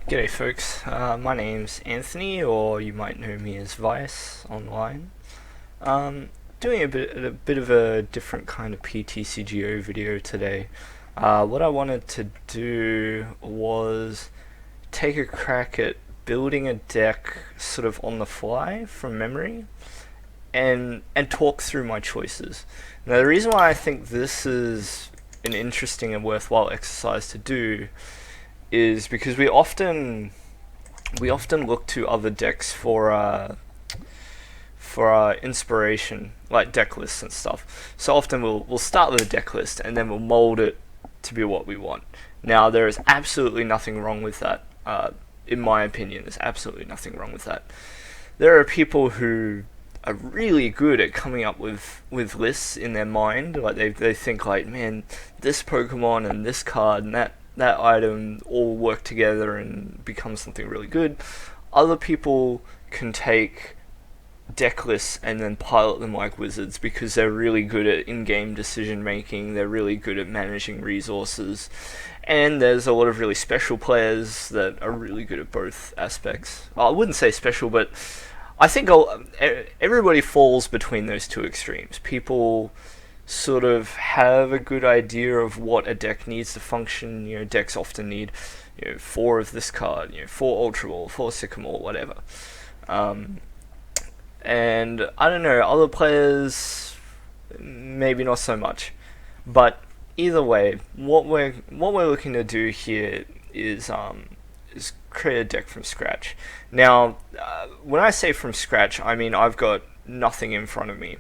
G'day folks, my name's Anthony, or you might know me as Vice online. Doing a bit of a different kind of PTCGO video today. What I wanted to do was take a crack at building a deck sort of on the fly from memory and talk through my choices. Now the reason why I think this is an interesting and worthwhile exercise to do is because we often look to other decks for inspiration, like deck lists and stuff. So often we'll start with a deck list and then we'll mold it to be what we want. Now there is absolutely nothing wrong with that. In my opinion, there's absolutely nothing wrong with that. There are people who are really good at coming up with lists in their mind. Like they think like, man, this Pokemon and this card and that item all work together and become something really good. Other people can take deck lists and then pilot them like wizards because they're really good at in-game decision making, they're really good at managing resources, and there's a lot of really special players that are really good at both aspects. I wouldn't say special, but I think everybody falls between those two extremes. People sort of have a good idea of what a deck needs to function. Decks often need, 4 of this card, 4 Ultra Ball, 4 Sycamore, whatever. And I don't know, other players maybe not so much. But either way, what we're looking to do here is create a deck from scratch. Now, when I say from scratch, I mean I've got nothing in front of me.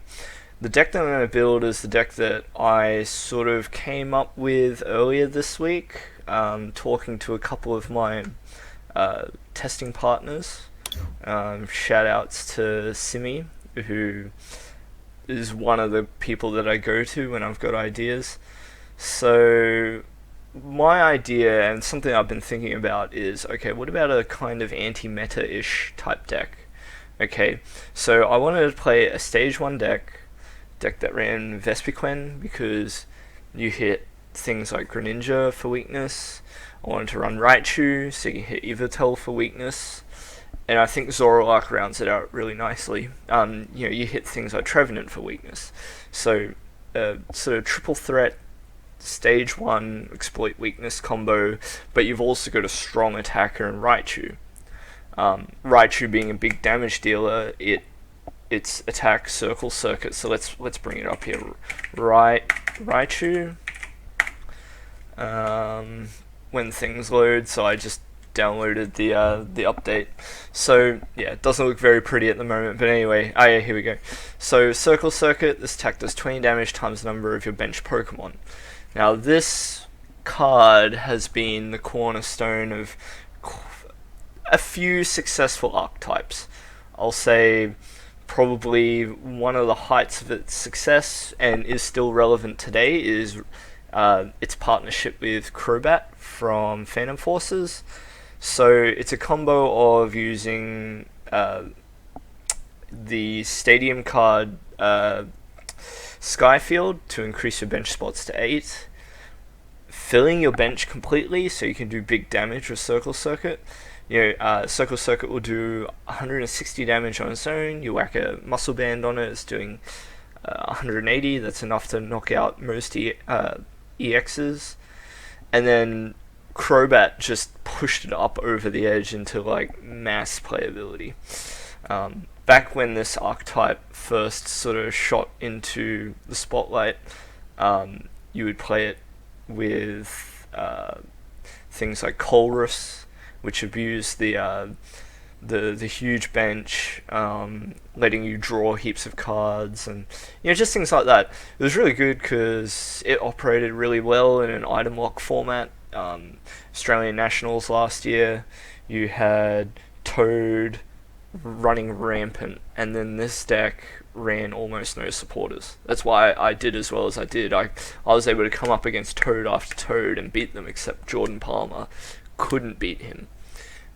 The deck that I'm going to build is the deck that I sort of came up with earlier this week, talking to a couple of my testing partners. Shout outs to Simi, who is one of the people that I go to when I've got ideas. So my idea, and something I've been thinking about, is okay, what about a kind of anti-meta-ish type deck? Okay, so I wanted to play a stage 1 deck that ran Vespiquen because you hit things like Greninja for weakness. I wanted to run Raichu so you can hit Yveltal for weakness. And I think Zoroark rounds it out really nicely. You hit things like Trevenant for weakness. So, sort of triple threat, stage 1 exploit weakness combo, but you've also got a strong attacker in Raichu. Raichu being a big damage dealer, its attack circle circuit. So let's bring it up here. Raichu. When things load, so I just downloaded the update. So yeah, it doesn't look very pretty at the moment, but anyway, yeah, here we go. So circle circuit, this attack does 20 damage times the number of your bench Pokemon. Now this card has been the cornerstone of a few successful archetypes. I'll say probably one of the heights of its success, and is still relevant today, is its partnership with Crobat from Phantom Forces. So it's a combo of using the Stadium card Skyfield to increase your bench spots to 8, filling your bench completely so you can do big damage with Circle Circuit. Circle Circuit will do 160 damage on its own. You whack a Muscle Band on it, it's doing 180. That's enough to knock out most EXs. And then Crobat just pushed it up over the edge into like mass playability. Back when this archetype first sort of shot into the spotlight, you would play it with things like Colrus, which abused the huge bench, letting you draw heaps of cards, and just things like that. It was really good because it operated really well in an item lock format. Australian Nationals last year, you had Toad running rampant, and then this deck ran almost no supporters. That's why I did as well as I did. I was able to come up against Toad after Toad and beat them, except Jordan Palmer couldn't beat him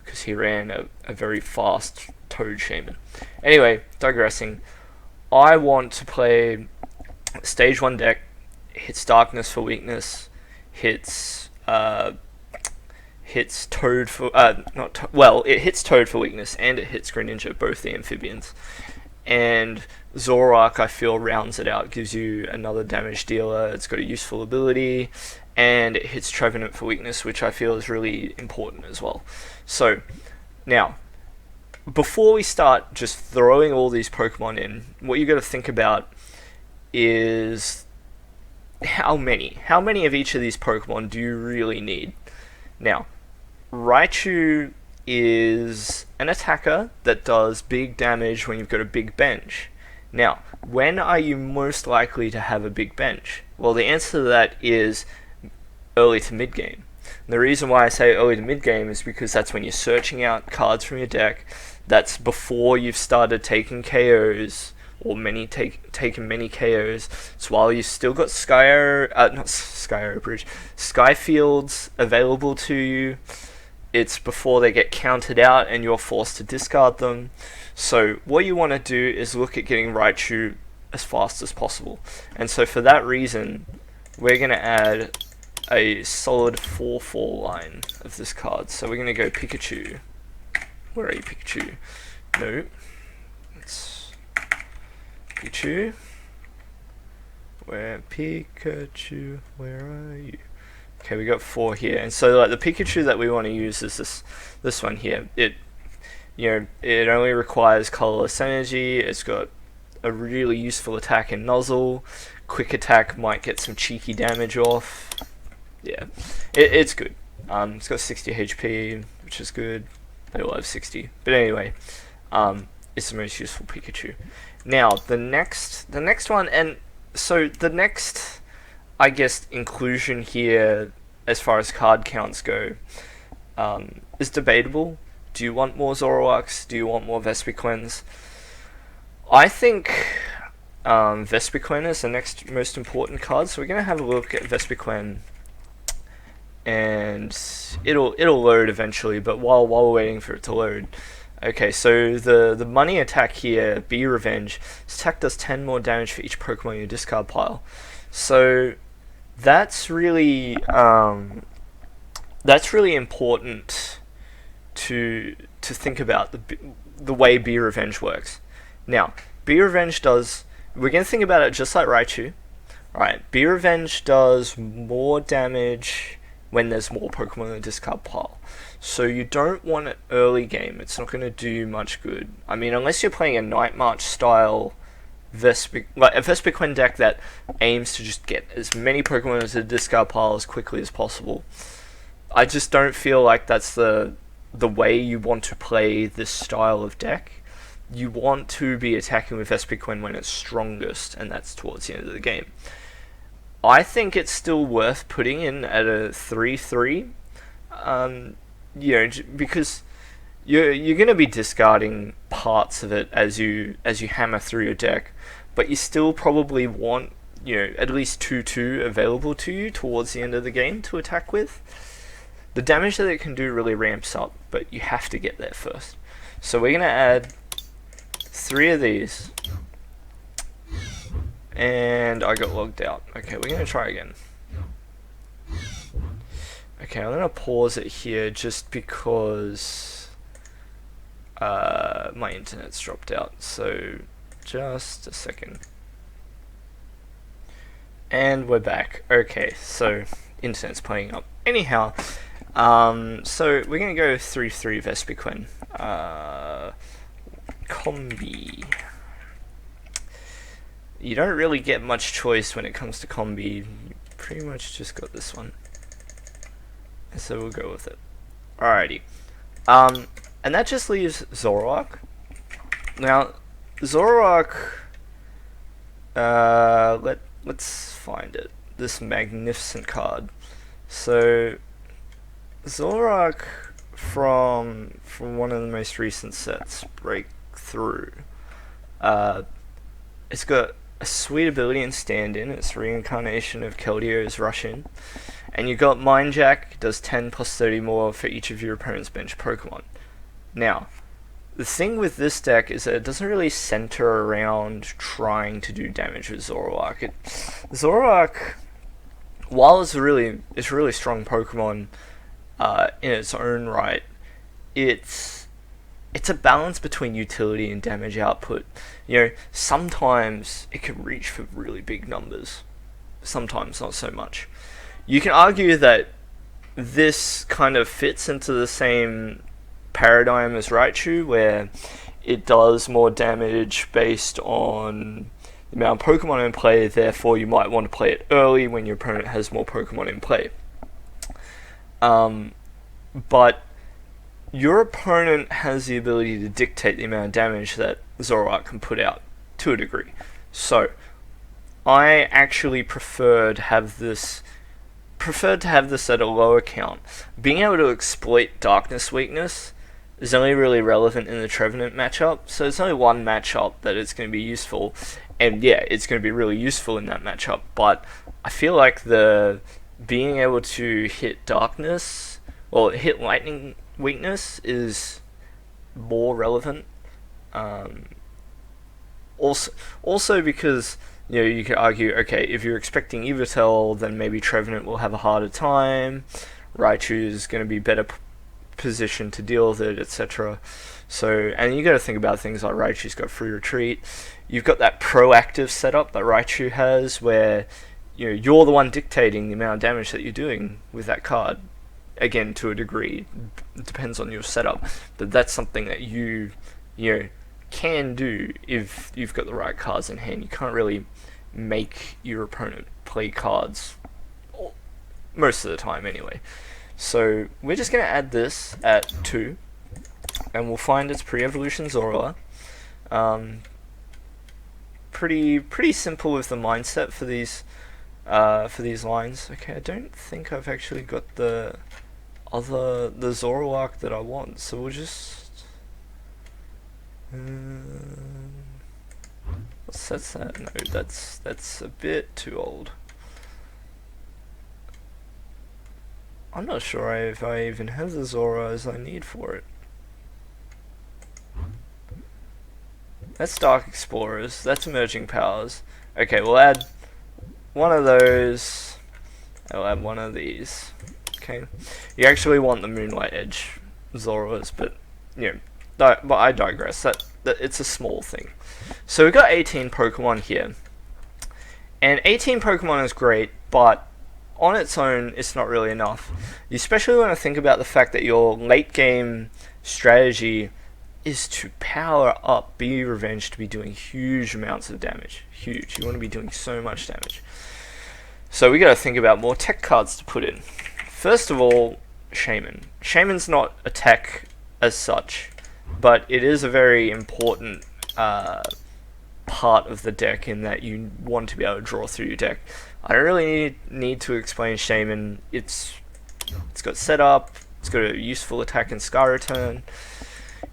because he ran a very fast Toad Shaman. Anyway, digressing. I want to play stage 1 deck, hits Darkness for weakness, hits hits Toad for it hits Toad for weakness, and it hits Greninja, both the amphibians. And Zoroark, I feel, rounds it out, gives you another damage dealer. It's got a useful ability, and it hits Trevenant for weakness, which I feel is really important as well. So now, before we start just throwing all these Pokemon in, what you got to think about is how many of each of these Pokemon do you really need? Now, Raichu is an attacker that does big damage when you've got a big bench. Now, when are you most likely to have a big bench? Well, the answer to that is early to mid game. And the reason why I say early to mid game is because that's when you're searching out cards from your deck. That's before you've started taking KOs, or taken many KOs. It's while you've still got Skyfields available to you. It's before they get counted out and you're forced to discard them. So what you want to do is look at getting Raichu as fast as possible. And so for that reason, we're going to add a solid 4/4 line of this card. So we're going to go Pikachu. Where are you, Pikachu? No. It's Pikachu. Where are you? Okay, we got 4 here, and so like the Pikachu that we want to use is this one here. It only requires colorless energy. It's got a really useful attack in Nozzle. Quick attack might get some cheeky damage off. Yeah, it's good. It's got 60 HP, which is good. They all have 60, but anyway, it's the most useful Pikachu. Now the next one, and so the next, I guess, inclusion here as far as card counts go is debatable. Do you want more Zoroarks? Do you want more Vespiquens? I think Vespiquen is the next most important card, so we're going to have a look at Vespiquen, and it'll load eventually, but while we're waiting for it to load. Okay, so the money attack here, Be Revenge, this attack does 10 more damage for each Pokemon in your discard pile. So that's really important to think about the way Be Revenge works. Now, Be Revenge does, we're going to think about it just like Raichu. Alright, Be Revenge does more damage when there's more Pokemon in the discard pile. So you don't want it early game. It's not going to do much good. I mean, unless you're playing a Night March style a Vespiquen deck that aims to just get as many Pokemon into the discard pile as quickly as possible. I just don't feel like that's the way you want to play this style of deck. You want to be attacking with Vespiquen when it's strongest, and that's towards the end of the game. I think it's still worth putting in at a 3/3, because you're going to be discarding parts of it as you hammer through your deck, but you still probably want at least 2/2 available to you towards the end of the game to attack with. The damage that it can do really ramps up, but you have to get there first. So we're going to add 3 of these. And I got logged out. Okay, we're going to try again. Okay, I'm going to pause it here just because my internet's dropped out. So, just a second. And we're back. Okay, so internet's playing up. Anyhow, so we're going to go 3/3 Vespiquen. Combi. You don't really get much choice when it comes to combi. You pretty much just got this one. So we'll go with it. Alrighty. And that just leaves Zoroark. Now, Zoroark, let's find it. This magnificent card. So, Zoroark from one of the most recent sets, Breakthrough. It's got a sweet ability in stand-in. It's reincarnation of Keldeo Russian. And you got Mind Jack, does 10 plus 30 more for each of your opponent's bench Pokemon. Now, the thing with this deck is that it doesn't really center around trying to do damage with Zoroark. Zoroark, while it's a really strong Pokemon, in its own right, it's a balance between utility and damage output. Sometimes it can reach for really big numbers, sometimes not so much. You can argue that this kind of fits into the same paradigm as Raichu, where it does more damage based on the amount of Pokemon in play, therefore you might want to play it early when your opponent has more Pokemon in play. But your opponent has the ability to dictate the amount of damage that Zoroark can put out, to a degree. So, I actually prefer to have this at a lower count. Being able to exploit Darkness weakness is only really relevant in the Trevenant matchup, so it's only one matchup that it's going to be useful, and yeah, it's going to be really useful in that matchup, but I feel like the being able to hit Darkness, or hit Lightning weakness, is more relevant. Also because you could argue, okay, if you're expecting Yveltal, then maybe Trevenant will have a harder time. Raichu is going to be better positioned to deal with it, etc. So, and you got to think about things like Raichu's got free retreat. You've got that proactive setup that Raichu has, where you're the one dictating the amount of damage that you're doing with that card. Again, to a degree, it depends on your setup, but that's something that you can do if you've got the right cards in hand. You can't really make your opponent play cards most of the time anyway. So we're just going to add this at 2, and we'll find its pre-evolution Zoroark. Pretty simple with the mindset for these lines. Okay, I don't think I've actually got the Zoroark that I want, so we'll just what's that? No, that's a bit too old. I'm not sure if I even have the Zoras I need for it. That's Dark Explorers, that's Emerging Powers. Okay, we'll add one of those, I'll add one of these. Okay, you actually want the Moonlight Edge Zoras, but but I digress. That it's a small thing. So we've got 18 Pokemon here, and 18 Pokemon is great, but on its own, it's not really enough. You especially want to think about the fact that your late game strategy is to power up B Revenge to be doing huge amounts of damage. Huge. You want to be doing so much damage. So we got to think about more tech cards to put in. First of all, Shaman. Shaman's not a tech as such, but it is a very important part of the deck in that you want to be able to draw through your deck. I don't really need to explain Shaman. It's got setup, it's got a useful attack and Scar Return.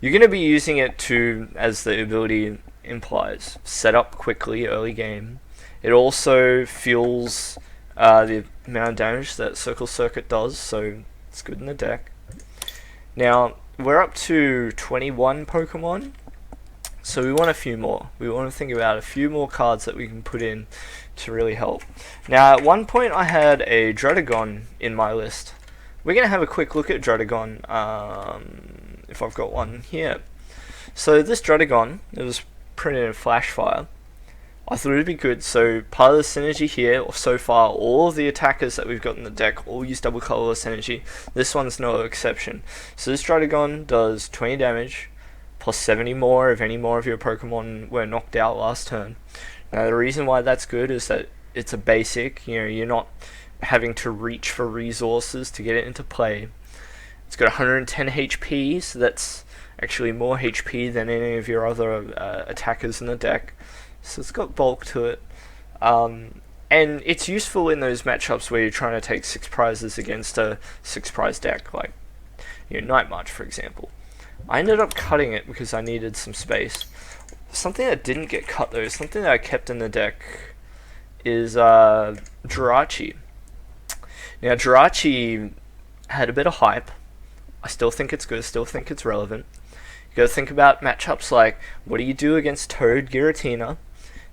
You're going to be using it to, as the ability implies, set up quickly early game. It also fuels the amount of damage that Circle Circuit does, so it's good in the deck. Now, we're up to 21 Pokemon, so we want a few more. We want to think about a few more cards that we can put in to really help. Now, at one point I had a Druddigon in my list. We're going to have a quick look at Druddigon, if I've got one here. So this Druddigon, it was printed in Flashfire. I thought it would be good, so part of the synergy here, so far, all of the attackers that we've got in the deck all use double colorless energy. This one's no exception. So this Druddigon does 20 damage, plus 70 more if any more of your Pokemon were knocked out last turn. Now the reason why that's good is that it's a basic, you're not having to reach for resources to get it into play. It's got 110 HP, so that's actually more HP than any of your other attackers in the deck. So it's got bulk to it. And it's useful in those matchups where you're trying to take 6 prizes against a 6 prize deck, like Night March, for example. I ended up cutting it because I needed some space. Something that didn't get cut though, something that I kept in the deck, is Jirachi. Now Jirachi had a bit of hype. I still think it's good, still think it's relevant. You gotta think about matchups like, what do you do against Toad, Giratina?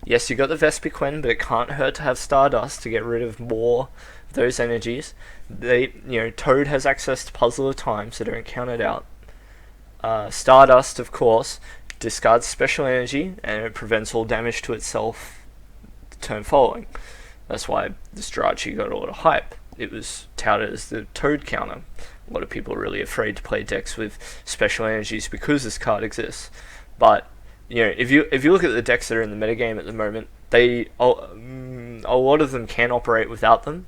Yes, you got the Vespiquen, but it can't hurt to have Stardust to get rid of more those energies. Toad has access to Puzzle of Time, so don't count it out. Stardust, of course, discards special energy, and it prevents all damage to itself the turn following. That's why this Raichu got a lot of hype. It was touted as the Toad counter. A lot of people are really afraid to play decks with special energies because this card exists. But if you look at the decks that are in the metagame at the moment, a lot of them can operate without them.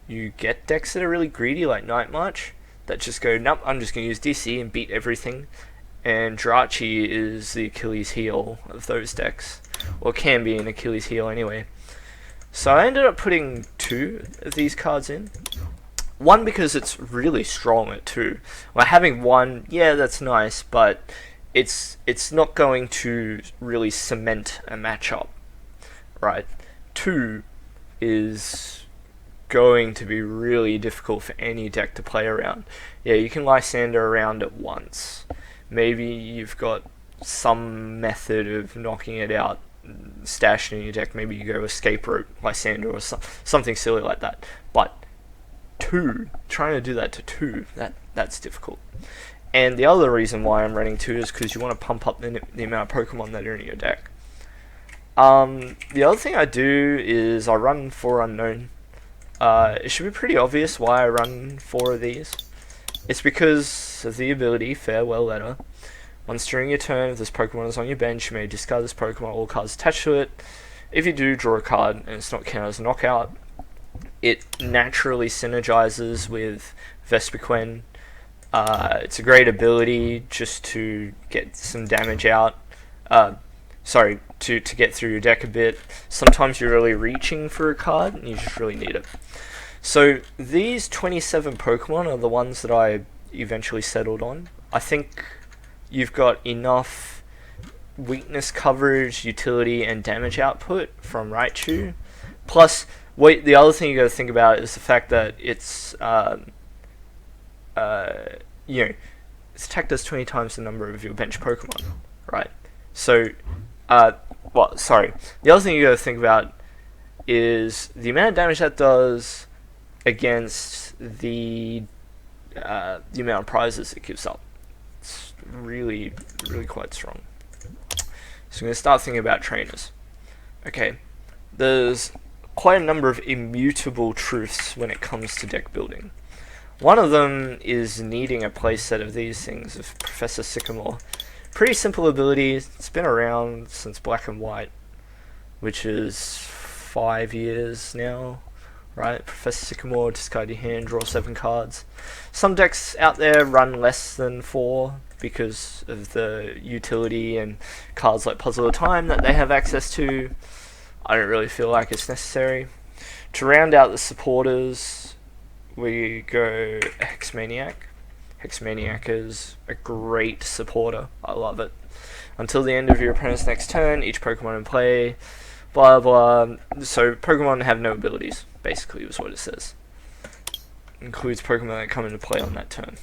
You get decks that are really greedy, like Night March, that just go, nope, I'm just going to use DC and beat everything. And Raichu is the Achilles heel of those decks, or can be an Achilles heel anyway. So I ended up putting 2 of these cards in. One, because it's really strong at 2. Well, having 1, yeah, that's nice, but it's not going to really cement a matchup, right? 2 is going to be really difficult for any deck to play around. Yeah, you can Lysander around it once. Maybe you've got some method of knocking it out, stashed in your deck. Maybe you go Escape Rope, Lysander, or something silly like that. But 2, trying to do that to 2, that's difficult. And the other reason why I'm running 2 is because you want to pump up the amount of Pokemon that are in your deck. The other thing I do is I run 4 Unknown. It should be pretty obvious why I run 4 of these. It's because of the ability Farewell Letter. Once during your turn, if this Pokemon is on your bench, you may discard this Pokemon, all cards attached to it. If you do, draw a card, and it's not counted as a knockout. It naturally synergizes with Vespiquen. It's a great ability just to get some damage out. To get through your deck a bit. Sometimes you're really reaching for a card, and you just really need it. So these 27 Pokemon are the ones that I eventually settled on. I think you've got enough weakness coverage, utility, and damage output from Raichu. Plus, the other thing you got to think about is the fact that its its attack does 20 times the number of your bench Pokemon, right? So, the other thing you got to think about is the amount of damage that does against the amount of prizes it gives up. It's really, really quite strong. So I'm going to start thinking about trainers. Okay, there's quite a number of immutable truths when it comes to deck building. One of them is needing a playset of these things, of Professor Sycamore. Pretty simple ability, it's been around since Black and White, which is 5 years now, right? Professor Sycamore, discard your hand, draw 7 cards. Some decks out there run less than 4 because of the utility and cards like Puzzle of Time that they have access to. I don't really feel like it's necessary. To round out the supporters, we go Hexmaniac. Hexmaniac is a great supporter. I love it. Until the end of your opponent's next turn, each Pokemon in play, blah blah. So Pokemon have no abilities, basically, is what it says. Includes Pokemon that come into play on that turn.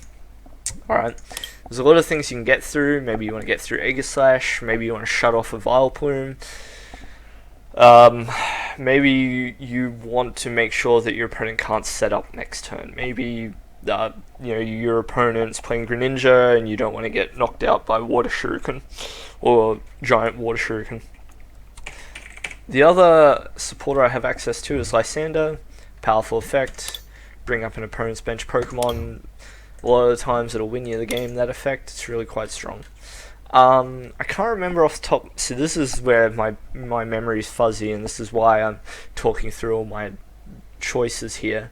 Alright, there's a lot of things you can get through. Maybe you want to get through Aegislash, maybe you want to shut off a Vileplume. Maybe you want to make sure that your opponent can't set up next turn. Maybe your opponent's playing Greninja and you don't want to get knocked out by Water Shuriken or Giant Water Shuriken. The other supporter I have access to is Lysander. Powerful effect. Bring up an opponent's bench Pokemon. A lot of the times it'll win you the game, that effect. It's really quite strong. I can't remember off the top, so this is where my memory is fuzzy, and this is why I'm talking through all my choices here.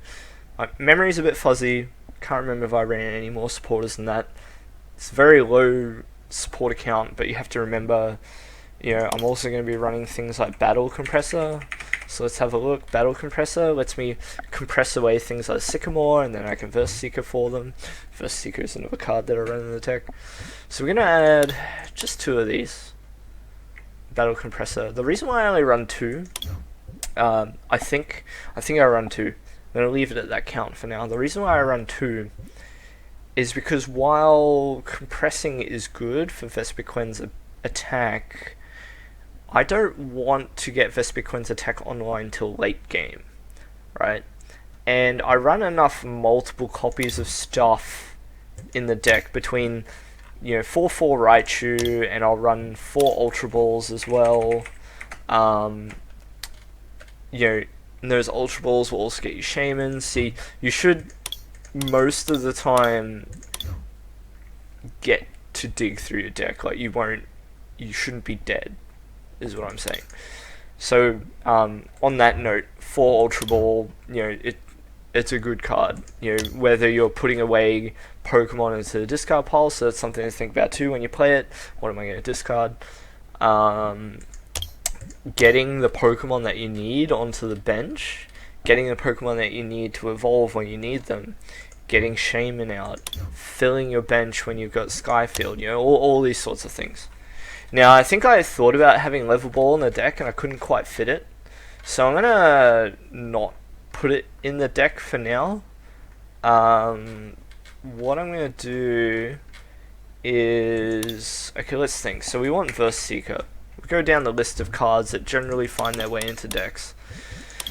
My memory's a bit fuzzy, can't remember if I ran any more supporters than that. It's a very low supporter count, but you have to remember, I'm also going to be running things like Battle Compressor. So let's have a look. Battle Compressor lets me compress away things like Sycamore, and then I can Vespiquen for them. Vespiquen is another card that I run in the deck. So we're going to add just 2 of these. Battle Compressor. The reason why I only run 2, I think I run 2. I'm going to leave it at that count for now. The reason why I run 2 is because while compressing is good for Vespiquen's attack, I don't want to get Vespiquen's attack online till late game, right? and I run enough multiple copies of stuff in the deck between, 4/4 Raichu, and I'll run 4 Ultra Balls as well. And those Ultra Balls will also get you Shamans. See, you should most of the time get to dig through your deck. Like, you shouldn't be dead, is what I'm saying. So, on that note, 4 Ultra Ball, it's a good card. Whether you're putting away Pokemon into the discard pile, so that's something to think about too when you play it. What am I going to discard? Getting the Pokemon that you need onto the bench, getting the Pokemon that you need to evolve when you need them, getting Shaman out, filling your bench when you've got Skyfield, all these sorts of things. Now, I think I thought about having Level Ball in the deck and I couldn't quite fit it, so I'm going to not put it in the deck for now. What I'm going to do is... Okay, let's think. So we want Vespiquen. We go down the list of cards that generally find their way into decks.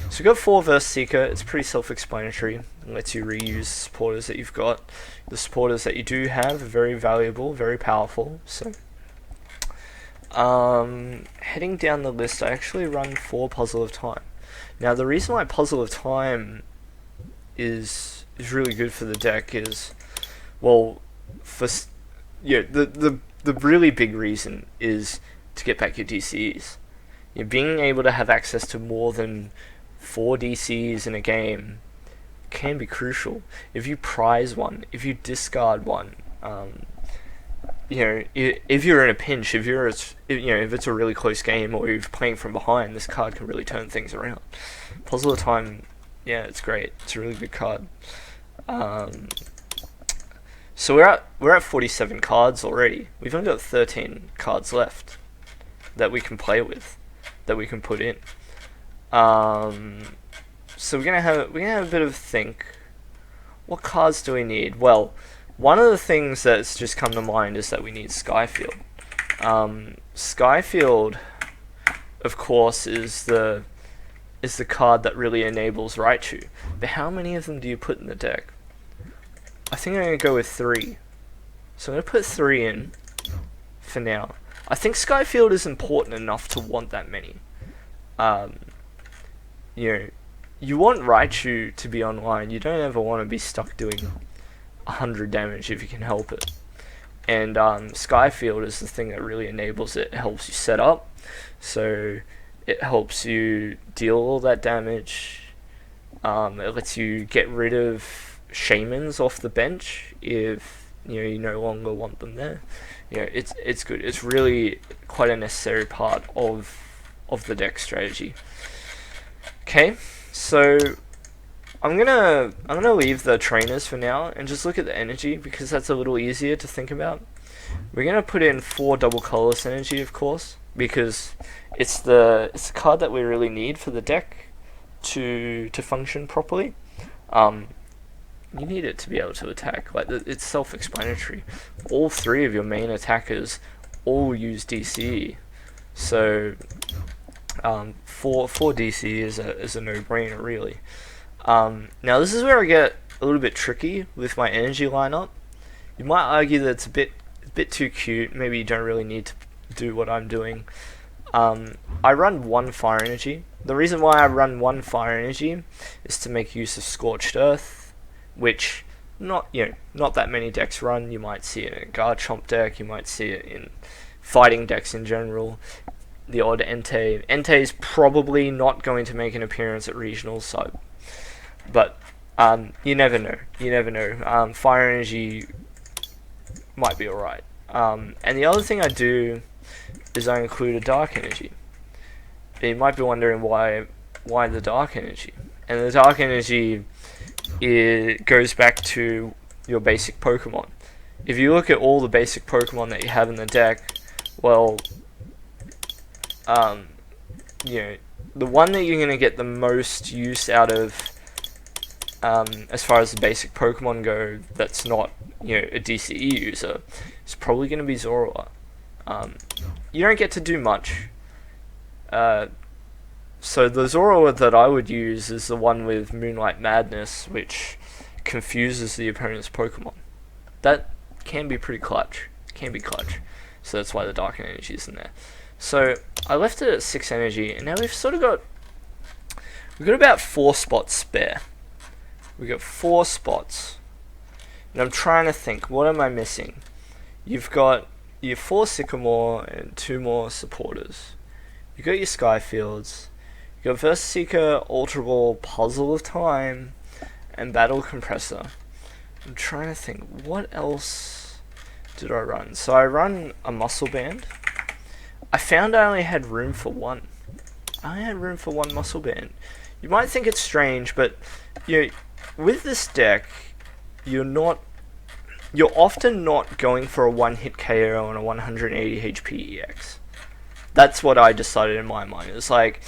So we've got 4 Vespiquen. It's pretty self-explanatory. It lets you reuse supporters that you've got. The supporters that you do have are very valuable, very powerful. So, heading down the list, I actually run 4 Puzzle of Time. Now, the reason why Puzzle of Time is really good for the deck is, well, the really big reason is to get back your DCs. Being able to have access to more than 4 DCs in a game can be crucial. If you prize one, if you discard one, if you're in a pinch, if it's a really close game, or you're playing from behind, this card can really turn things around. Puzzle of Time, yeah, it's great. It's a really good card. So we're at 47 cards already. We've only got 13 cards left that we can play with, that we can put in. So we're gonna have a bit of a think. What cards do we need? Well, one of the things that's just come to mind is that we need Skyfield. Skyfield, of course, is the card that really enables Raichu. But how many of them do you put in the deck? I think I'm going to go with 3. So I'm going to put 3 in for now. I think Skyfield is important enough to want that many. You want Raichu to be online. You don't ever want to be stuck doing 100 damage if you can help it. And Skyfield is the thing that really enables it. It helps you set up, so it helps you deal all that damage. It lets you get rid of Shamans off the bench if you no longer want them there. It's good. It's really quite a necessary part of the deck strategy. Okay, so I'm gonna leave the trainers for now and just look at the energy, because that's a little easier to think about. We're gonna put in 4 double colorless energy, of course, because it's the card that we really need for the deck to function properly. You need it to be able to attack. Like, it's self-explanatory. All 3 of your main attackers all use DC, so 4 DC is a no-brainer, really. Now this is where I get a little bit tricky with my energy lineup. You might argue that it's a bit too cute. Maybe you don't really need to do what I'm doing. I run 1 fire energy. The reason why I run 1 fire energy is to make use of Scorched Earth, which not that many decks run. You might see it in a Garchomp deck. You might see it in fighting decks in general. The odd Entei. Entei is probably not going to make an appearance at regionals, so, but you never know. You never know. Fire energy might be alright. And the other thing I do is I include a dark energy. You might be wondering why the dark energy. And the dark energy, it goes back to your basic Pokemon. If you look at all the basic Pokemon that you have in the deck, well, the one that you're going to get the most use out of, as far as the basic Pokemon go, that's not a DCE user, is probably going to be Zorua. You don't get to do much. So the Zoroark that I would use is the one with Moonlight Madness, which confuses the opponent's Pokemon. That can be pretty clutch. Can be clutch. So that's why the Dark Energy is in there. So I left it at 6 energy, and now we've got about 4 spots spare. We've got 4 spots. And I'm trying to think, what am I missing? You've got your 4 Sycamore and 2 more supporters. You've got your Skyfields. You've got Vespiquen, Ultra Ball, Puzzle of Time, and Battle Compressor. I'm trying to think, what else did I run? So I run a Muscle Band. I found I only had room for 1. I had room for 1 Muscle Band. You might think it's strange, but with this deck, you're often not going for a 1-hit KO on a 180 HP EX. That's what I decided in my mind. It's like,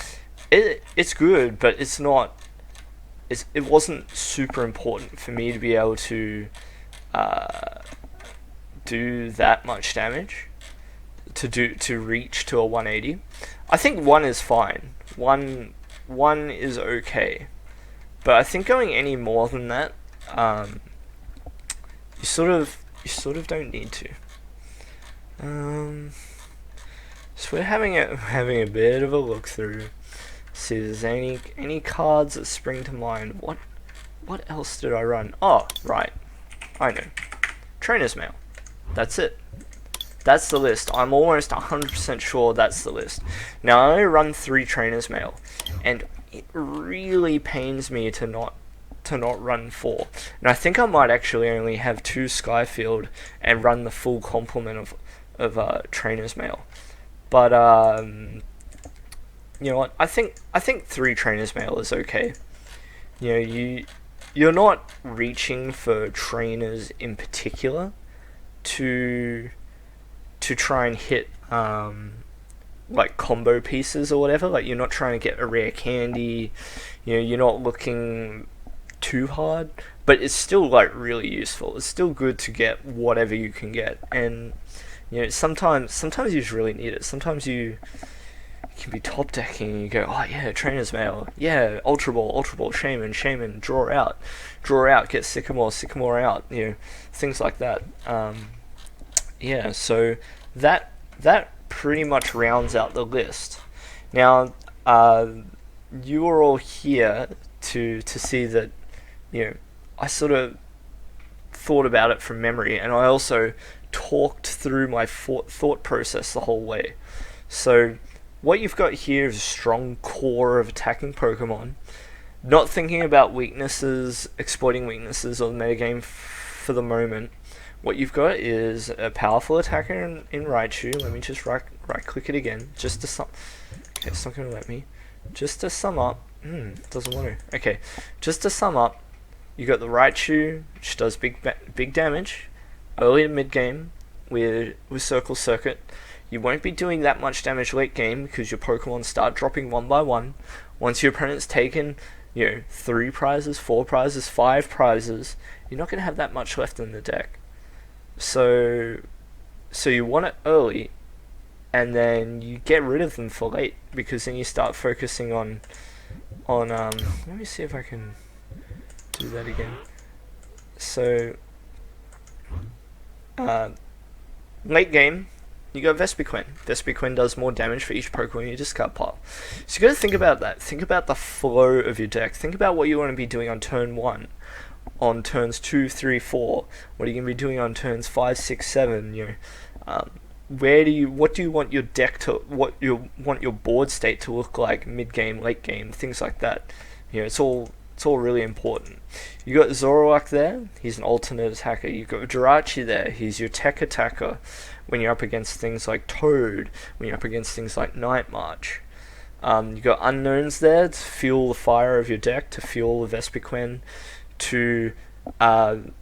it's good, but it's not. It wasn't super important for me to be able to do that much damage to reach to a 180. I think 1 is fine. One is okay, but I think going any more than that, you sort of don't need to. So we're having a bit of a look through, see if there's any cards that spring to mind. What else did I run? Oh, right, I know. Trainer's Mail. That's it. That's the list. I'm almost 100% sure that's the list. Now I only run 3 Trainer's Mail, and it really pains me to not run 4. And I think I might actually only have 2 Skyfield and run the full complement of Trainer's Mail. But you know what? I think 3 Trainer's Mail is okay. You're not reaching for trainers in particular to try and hit like combo pieces or whatever. Like, you're not trying to get a rare candy. You're not looking too hard, but it's still like really useful. It's still good to get whatever you can get, and sometimes you just really need it. Sometimes you can be top decking and you go, oh yeah, Trainer's Mail, yeah, Ultra Ball, Shaman, draw out, get Sycamore out, things like that. Yeah, so that pretty much rounds out the list. Now, you are all here to see that, I sort of thought about it from memory, and I also talked through my thought process the whole way. So what you've got here is a strong core of attacking Pokemon, not thinking about weaknesses, exploiting weaknesses or the metagame for the moment. What you've got is a powerful attacker in Raichu. Let me just right click it again, just to sum. Okay, it's not going to let me. Just to sum up, it doesn't want to. Okay, just to sum up, you got the Raichu, which does big damage early to mid game with Circle Circuit. You won't be doing that much damage late game because your Pokemon start dropping 1 by 1. Once your opponent's taken, 3 prizes, 4 prizes, 5 prizes, you're not going to have that much left in the deck. So you want it early, and then you get rid of them for late, because then you start focusing on let me see if I can do that again. So late game, you got Vespiquen. Vespiquen does more damage for each Pokemon you discard pile. So you got to think about that. Think about the flow of your deck. Think about what you want to be doing on turn 1, on turns 2, 3, 4. What are you going to be doing on turns 5, 6, 7? What do you want your deck to, what you want your board state to look like mid game, late game, things like that. It's all really important. You got Zoroark there, he's an alternate attacker. You've got Jirachi there, he's your tech attacker when you're up against things like Toad, when you're up against things like Night March. You've got Unknowns there to fuel the fire of your deck, to fuel the Vespiquen, to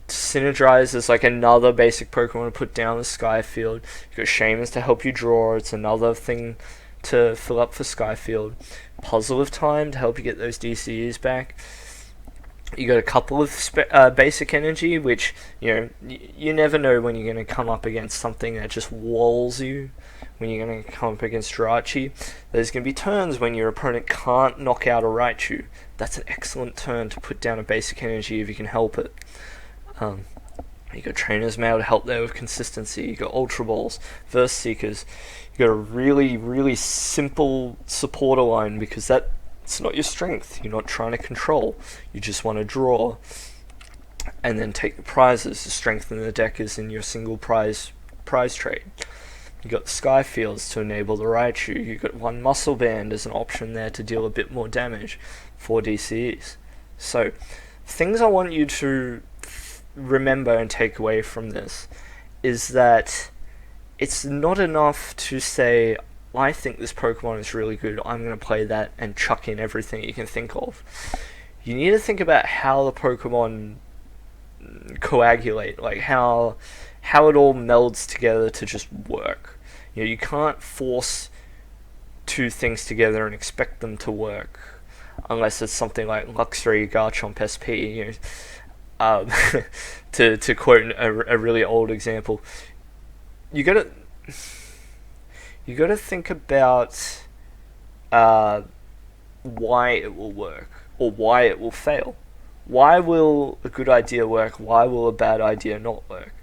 synergize as like another basic Pokemon to put down the Skyfield. You've got Shamans to help you draw, it's another thing to fill up for Skyfield. Puzzle of Time to help you get those DCUs back. You got a couple of basic energy, which you never know when you're going to come up against something that just walls you. When you're going to come up against Raichu, there's going to be turns when your opponent can't knock out a Raichu. That's an excellent turn to put down a basic energy if you can help it. You got Trainer's Mail to help there with consistency. You got Ultra Balls, Vespiquen. You got a really simple supporter line because it's not your strength. You're not trying to control. You just want to draw and then take the prizes. The strength in the deck is in your single prize trade. You got the Sky Fields to enable the Raichu. You got one Muscle Band as an option there to deal a bit more damage for DCEs. So, things I want you to remember and take away from this is that it's not enough to say, I think this Pokemon is really good, I'm going to play that and chuck in everything you can think of. You need to think about how the Pokemon coagulate, like how it all melds together to just work. You can't force two things together and expect them to work unless it's something like Luxray Garchomp SP. To quote a really old example, you gotta think about why it will work or why it will fail. Why will a good idea work? Why will a bad idea not work?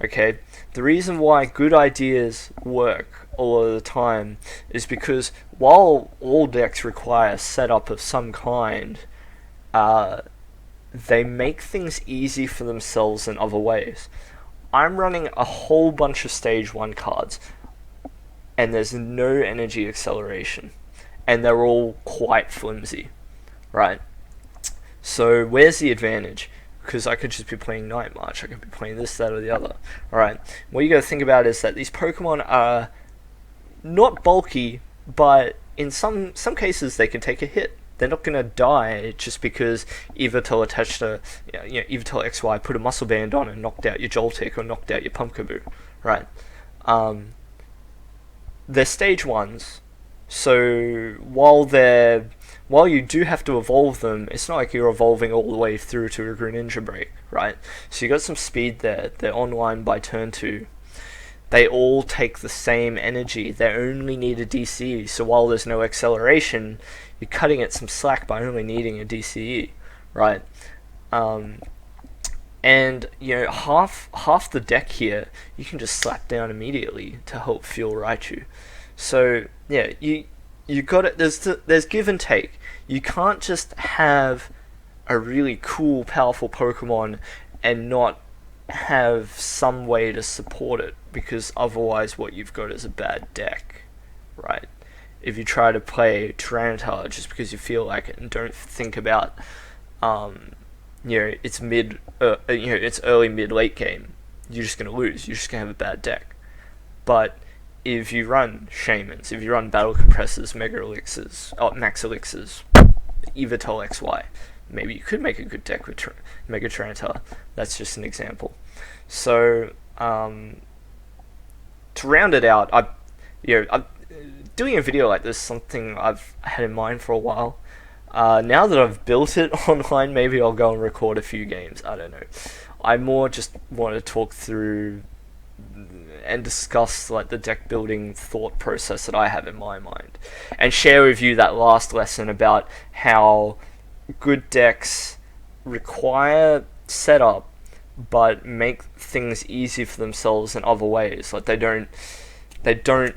Okay, the reason why good ideas work all of the time is because while all decks require setup of some kind, they make things easy for themselves in other ways. I'm running a whole bunch of Stage 1 cards, and there's no energy acceleration, and they're all quite flimsy, right? So where's the advantage? Because I could just be playing Night March, I could be playing this, that, or the other. Alright, what you gotta think about is that these Pokemon are not bulky, but in some cases they can take a hit. They're not gonna die just because Yveltal attached a, Yveltal XY put a muscle band on and knocked out your Joltik or knocked out your Pumpkaboo, right? They're stage 1s, so while you do have to evolve them, it's not like you're evolving all the way through to a Greninja break, right? So you got some speed there. They're online by turn 2. They all take the same energy. They only need a DCE. So while there's no acceleration, you're cutting it some slack by only needing a DCE, right? And half the deck here you can just slap down immediately to help fuel Raichu. So yeah, you got it. There's give and take. You can't just have a really cool, powerful Pokemon and not have some way to support it, because otherwise what you've got is a bad deck, right? If you try to play Tyranitar just because you feel like it and don't think about, it's it's early, mid, late game, you're just gonna lose. You're just gonna have a bad deck. But if you run Shamans, if you run Battle Compressors, Mega Elixirs, Max Elixirs, Yveltal XY, maybe you could make a good deck with Mega Tyranitar. That's just an example. So, to round it out, I'm doing a video like this, something I've had in mind for a while. Now that I've built it online, maybe I'll go and record a few games. I don't know. I more just want to talk through and discuss like the deck building thought process that I have in my mind, and share with you that last lesson about how good decks require setup but make things easy for themselves in other ways. Like they don't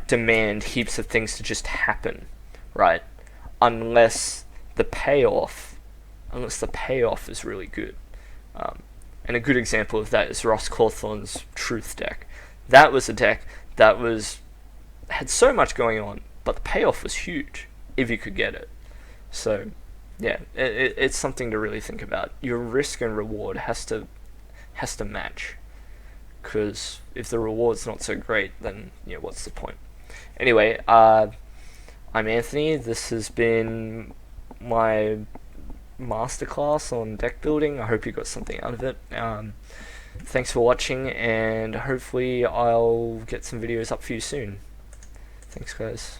demand heaps of things to just happen, right? Unless the payoff is really good. And a good example of that is Ross Cawthorne's Truth deck. That was a deck that had so much going on, but the payoff was huge if you could get it. So, yeah, it's something to really think about. Your risk and reward has to match, because if the reward's not so great, then what's the point? Anyway, I'm Anthony. This has been my masterclass on deck building. I hope you got something out of it. Thanks for watching, and hopefully I'll get some videos up for you soon. Thanks, guys.